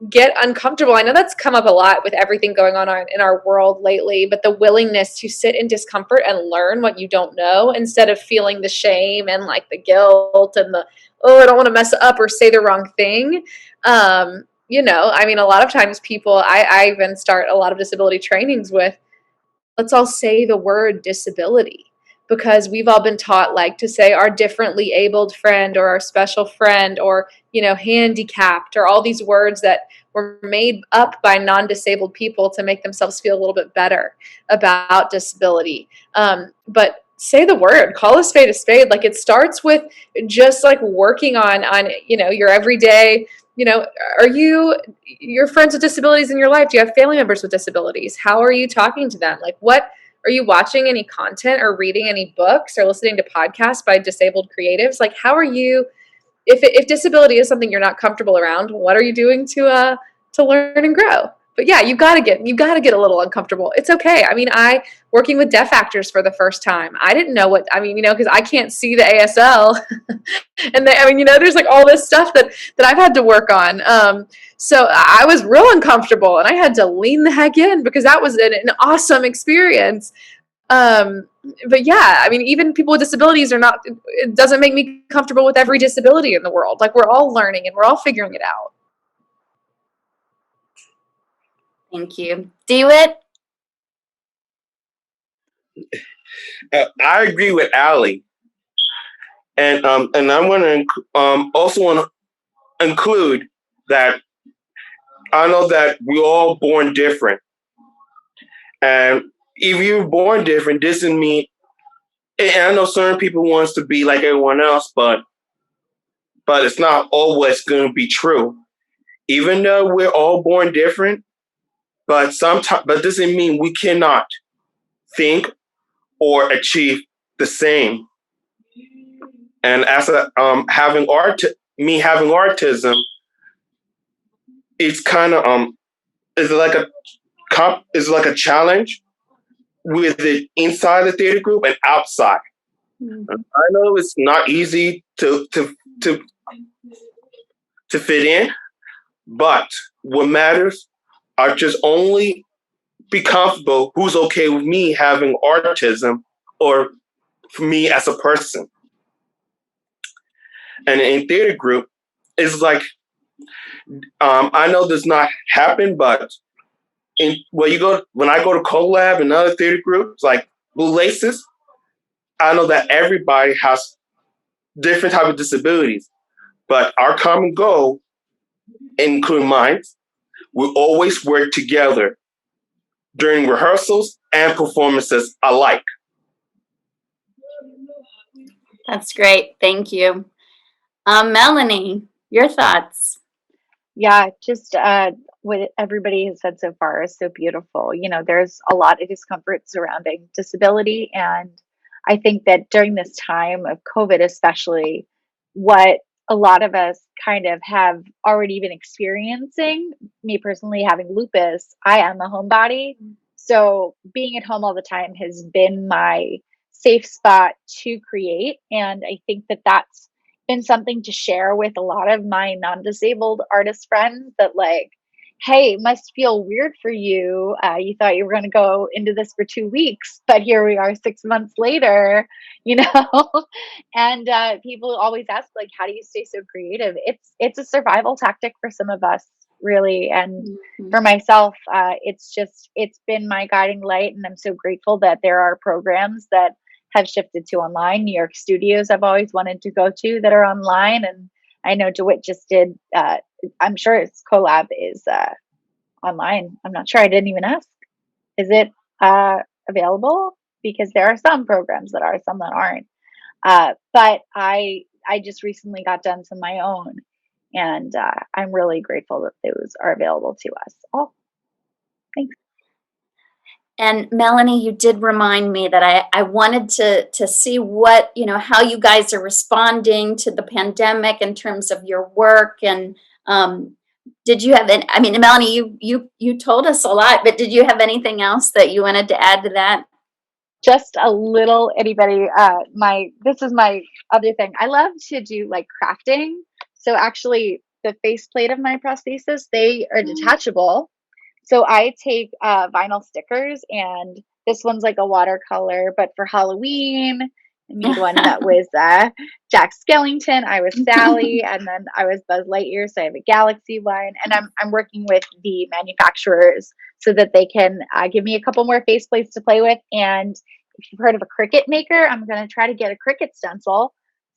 get uncomfortable. I know that's come up a lot with everything going on in our world lately, but the willingness to sit in discomfort and learn what you don't know instead of feeling the shame and like the guilt and the, oh, I don't want to mess up or say the wrong thing. I mean, a lot of times people, I even start a lot of disability trainings with, let's all say the word disability, because we've all been taught like to say our differently abled friend or our special friend or, handicapped, or all these words that were made up by non-disabled people to make themselves feel a little bit better about disability. But say the word, call a spade a spade. Like, it starts with just like working on your everyday. Are your friends with disabilities in your life? Do you have family members with disabilities? How are you talking to them? Like, what are you watching any content or reading any books or listening to podcasts by disabled creatives? Like, how are you, if disability is something you're not comfortable around, what are you doing to learn and grow? But yeah, you gotta get a little uncomfortable. It's okay. I mean, working with deaf actors for the first time, I didn't know because I can't see the ASL. And there's like all this stuff that I've had to work on. So I was real uncomfortable and I had to lean the heck in because that was an awesome experience. But yeah, even people with disabilities it doesn't make me comfortable with every disability in the world. Like, we're all learning and we're all figuring it out. Thank you. Dewitt? I agree with Alie. And I want to also want to include that I know that we're all born different. And if you're born different, doesn't mean, and I know certain people wants to be like everyone else, but it's not always going to be true. Even though we're all born different, but doesn't mean we cannot think or achieve the same. And as having autism, it's kind of it's like a challenge with it inside the theater group and outside. Mm-hmm. I know it's not easy to fit in, but what matters are just only be comfortable who's okay with me having autism or for me as a person. And in theater group, it's like, I know this not happen, but when I go to collab and other theater groups like Blue Laces, I know that everybody has different type of disabilities, but our common goal, including mine, we always work together during rehearsals and performances alike. That's great. Thank you. Melanie, your thoughts? Yeah, just what everybody has said so far is so beautiful. You know, there's a lot of discomfort surrounding disability. And I think that during this time of COVID, especially, what a lot of us kind of have already been experiencing, me personally having lupus, I am a homebody. So being at home all the time has been my safe spot to create. And I think that that's been something to share with a lot of my non-disabled artist friends, that like, hey, it must feel weird for you. You thought you were going to go into this for 2 weeks, but here we are 6 months later, you know. And people always ask, like, how do you stay so creative? It's a survival tactic for some of us, really. And for myself, it's been my guiding light, and I'm so grateful that there are programs that have shifted to online. New York studios I've always wanted to go to that are online, and I know Dewitt just did. I'm sure its collab is online. I'm not sure. I didn't even ask. Is it available? Because there are some programs that are, some that aren't. But I just recently got done some of my own, and I'm really grateful that those are available to us all. Thanks. And Melanie, you did remind me that I wanted to see what, you know, how you guys are responding to the pandemic in terms of your work. And did you have any, I mean, Melanie, you told us a lot, but did you have anything else that you wanted to add to that? Just a little anybody, this is my other thing. I love to do like crafting. So actually the faceplate of my prosthesis, they are detachable. So I take vinyl stickers, and this one's like a watercolor, but for Halloween, I made one that was Jack Skellington. I was Sally, and then I was Buzz Lightyear, so I have a galaxy one. And I'm working with the manufacturers so that they can give me a couple more faceplates to play with. And if you've heard of a Cricut maker, I'm going to try to get a Cricut stencil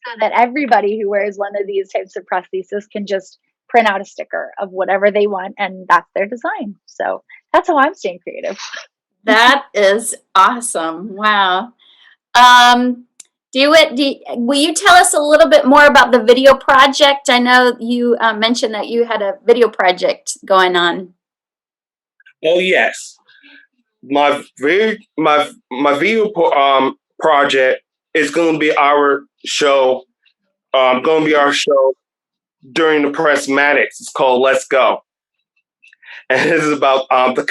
so that everybody who wears one of these types of prosthesis can just print out a sticker of whatever they want, and that's their design. So that's how I'm staying creative. That is awesome. Wow. Dewitt, will you tell us a little bit more about the video project? I know you mentioned that you had a video project going on. Oh yes, my video project is going to be our show. Going to be our show during the Pressmatics. It's called Let's Go, and it is about the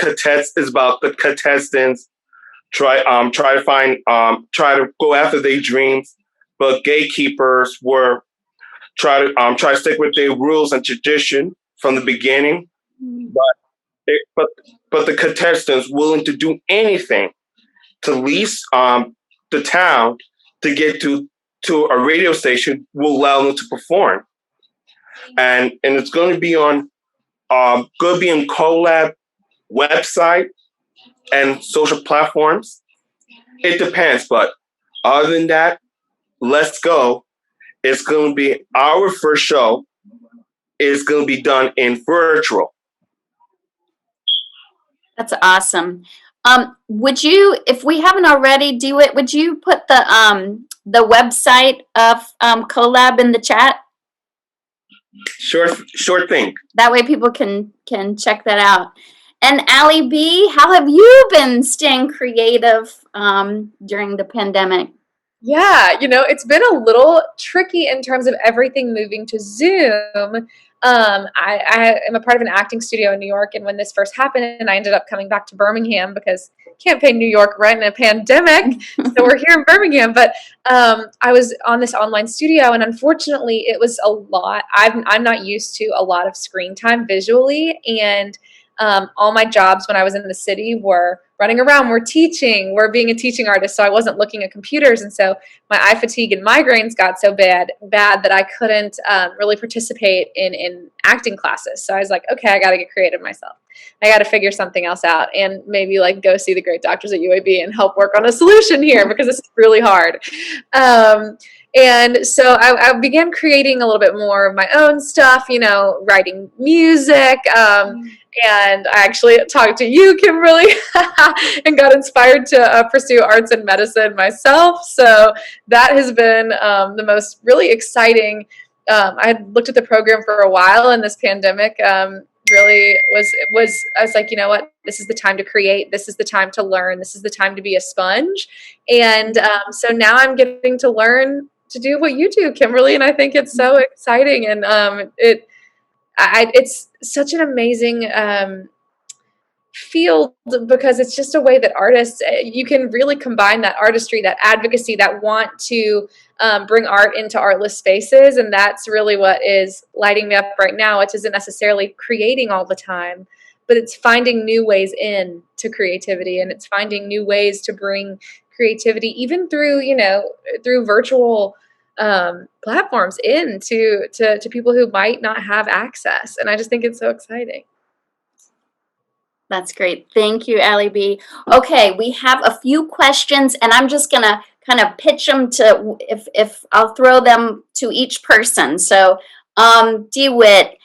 contestants try to go after their dreams, but gatekeepers were try to stick with their rules and tradition from the beginning, but the contestants willing to do anything to lease the town to get to a radio station will allow them to perform. And it's going to be on Collab website and social platforms. It depends, but other than that, Let's Go. It's going to be our first show. It's going to be done in virtual. That's awesome. Would you, if we haven't already, Dewitt, would you put the website of Collab in the chat? Sure thing. That way people can check that out. And Alie B, how have you been staying creative during the pandemic? Yeah, you know, it's been a little tricky in terms of everything moving to Zoom. I am a part of an acting studio in New York, and when this first happened, I ended up coming back to Birmingham because can't pay New York rent in a pandemic, so we're here in Birmingham. But I was on this online studio, and unfortunately, it was a lot. I'm not used to a lot of screen time visually, and all my jobs when I was in the city were running around, we're teaching, we're being a teaching artist, so I wasn't looking at computers, and so my eye fatigue and migraines got so bad that I couldn't really participate in acting classes. So I was like, okay, I got to get creative myself. I got to figure something else out, and maybe like go see the great doctors at UAB and help work on a solution here because it's really hard. And so I began creating a little bit more of my own stuff, you know, writing music. And I actually talked to you, Kimberly, and got inspired to pursue arts and medicine myself. So that has been the most really exciting I had looked at the program for a while, and this pandemic really was. I was like, you know what? This is the time to create. This is the time to learn. This is the time to be a sponge. And so now I'm getting to learn to do what you do, Kimberly, and I think it's so exciting. And it's such an amazing field, because it's just a way that artists, you can really combine that artistry, that advocacy, that want to bring art into artless spaces. And that's really what is lighting me up right now, which isn't necessarily creating all the time, but it's finding new ways in to creativity, and it's finding new ways to bring creativity even through, through virtual platforms to people who might not have access. And I just think it's so exciting. That's great. Thank you, Alie B. Okay, we have a few questions, and I'm just going to kind of pitch them to, if I'll throw them to each person. So, Dewitt,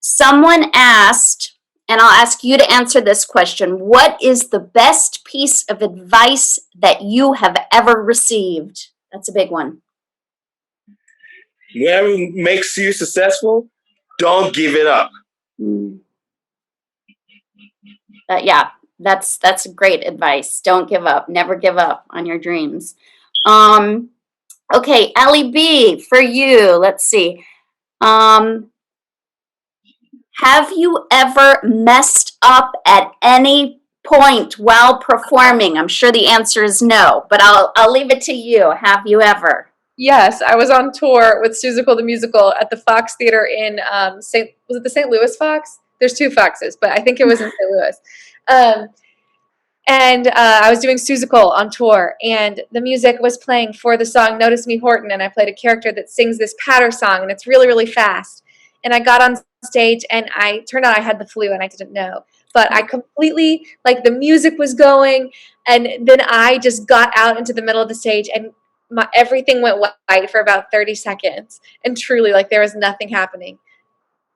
someone asked, and I'll ask you to answer this question. What is the best piece of advice that you have ever received? That's a big one. Whatever makes you successful, don't give it up. Yeah, that's great advice. Don't give up. Never give up on your dreams. Okay, Alie B, for you, let's see. Have you ever messed up at any point while performing? I'm sure the answer is no, but I'll leave it to you. Have you ever? Yes, I was on tour with Seussical the Musical at the Fox Theater in was it the St. Louis Fox? There's two Foxes, but I think it was in St. Louis. And I was doing Seussical on tour, and the music was playing for the song Notice Me Horton, and I played a character that sings this patter song, and it's really, really fast. And I got on stage, and turned out I had the flu, and I didn't know. But I completely, the music was going, and then I just got out into the middle of the stage, and everything went white for about 30 seconds. And truly, there was nothing happening.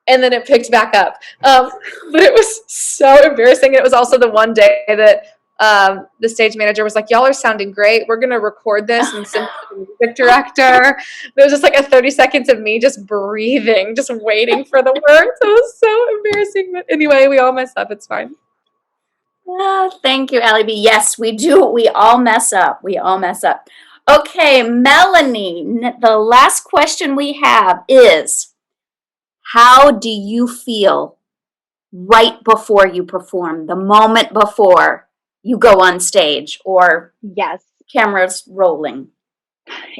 And then it picked back up. But it was so embarrassing. It was also the one day that the stage manager was like, y'all are sounding great. We're going to record this and send it to the music director. There was just a 30 seconds of me just breathing, just waiting for the words. It was so embarrassing. But anyway, we all mess up. It's fine. Thank you, Alie B. Yes, we do. We all mess up. We all mess up. Okay, Melanie, the last question we have is, how do you feel right before you perform, the moment before you go on stage or cameras rolling?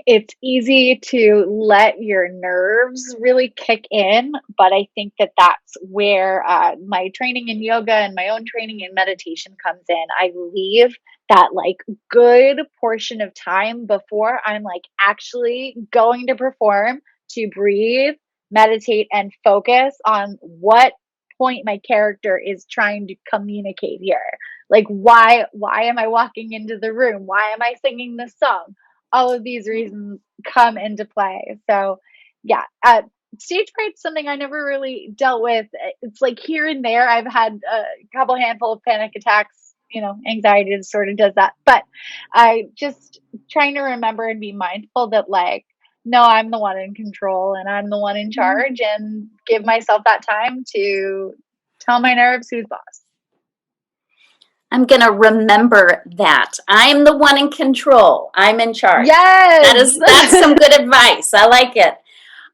It's easy to let your nerves really kick in, but I think that that's where my training in yoga and my own training in meditation comes in. I leave that good portion of time before I'm actually going to perform to breathe, meditate, and focus on what point my character is trying to communicate here. Why am I walking into the room? Why am I singing this song? All of these reasons come into play. So yeah, stage fright's something I never really dealt with. It's here and there. I've had a couple handful of panic attacks, anxiety sort of does that. But I just trying to remember and be mindful that no, I'm the one in control and I'm the one in charge, and give myself that time to tell my nerves who's boss. I'm going to remember that. I'm the one in control. I'm in charge. Yes! That's some good advice. I like it.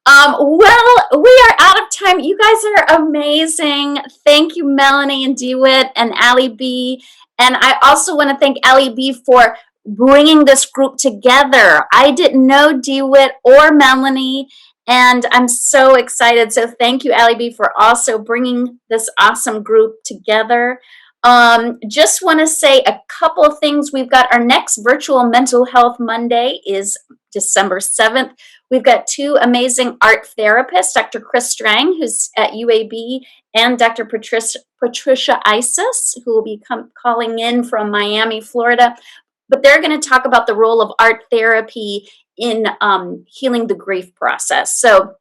Well, we are out of time. You guys are amazing. Thank you, Melanie and Dewitt and Alie B. And I also want to thank Alie B for bringing this group together. I didn't know Dewitt or Melanie, and I'm so excited. So thank you, Alie B, for also bringing this awesome group together. Just want to say a couple of things. We've got our next virtual Mental Health Monday is December 7th. We've got two amazing art therapists, Dr. Chris Strang, who's at UAB, and Dr. Patricia Isis, who will be calling in from Miami, Florida. But they're going to talk about the role of art therapy in healing the grief process. So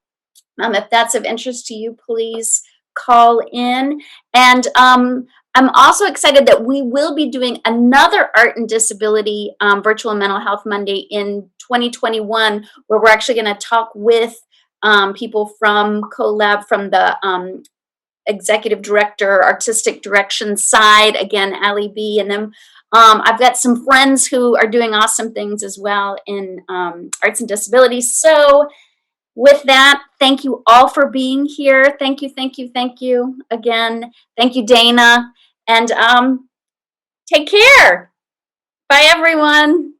if that's of interest to you, please call in. And I'm also excited that we will be doing another Art and Disability Virtual Mental Health Monday in 2021, where we're actually going to talk with people from CoLab, from the executive director, artistic direction side. Again, Alie B. And then I've got some friends who are doing awesome things as well in arts and disabilities. So with that, thank you all for being here. Thank you, thank you, thank you again. Thank you, Dana. And take care. Bye, everyone.